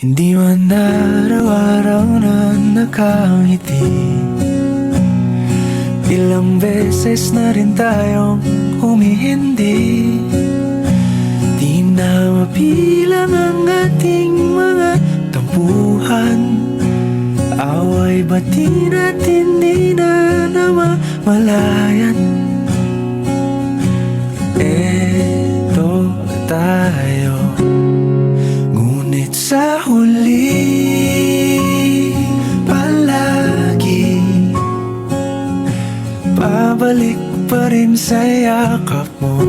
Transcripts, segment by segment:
Hindi man araw-araw na nakangiti, ilang beses na rin tayong humihindi. Di na mabilang ang ating mga tampuhan, away bati natin di na namamalayan. Eto tayo, ngunit sa huli palagi babalik pa rin sa yakap mo.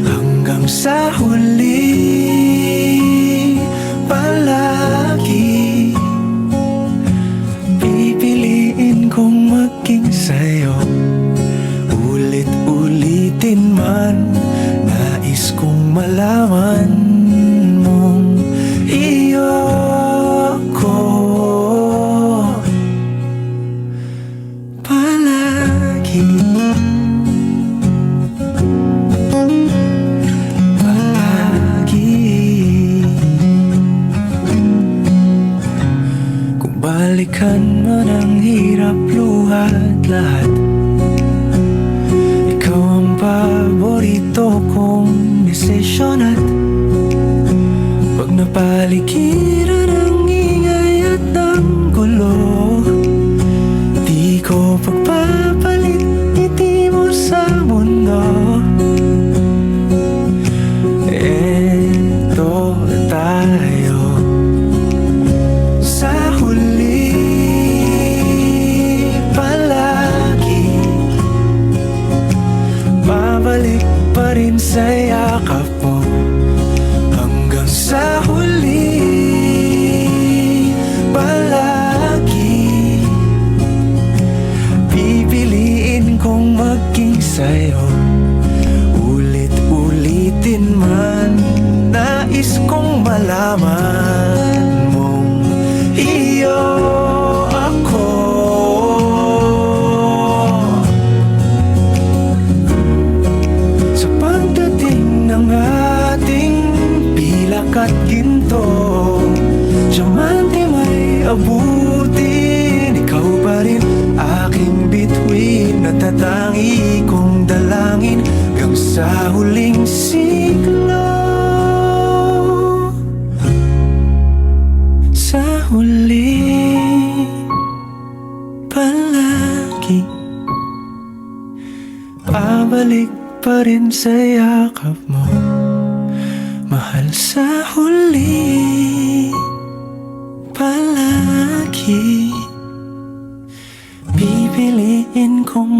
Hanggang sa huli palagi pipiliin kong maging sa'yo. Ulit-ulitin man, nais kong malaman mong iyo ko palagi. Kung balikan man ang hirap, luhat lahat, ikaw ang paborito kong desisyon. At pag napaligiran ang ingay at ang gulo, di ko pagpapalit ngiti mo sa mundo. Eto tayo, sa huli palagi babalik pa rin sa yakap mo. Hanggang sa huli palagi pipiliin kong maging sa'yo. Ulit-ulitin man, nais kong malaman mong iyo ako. Sa pagdating ng ating pilak at ginto, diamante may abutin, ikaw pa rin aking bituin. Natatangi kong dalangin hanggang sa huling siglo. Sa huli palagi babalik pa rin sa yakap mo, mahal. Sa huli palagi pipiliin kong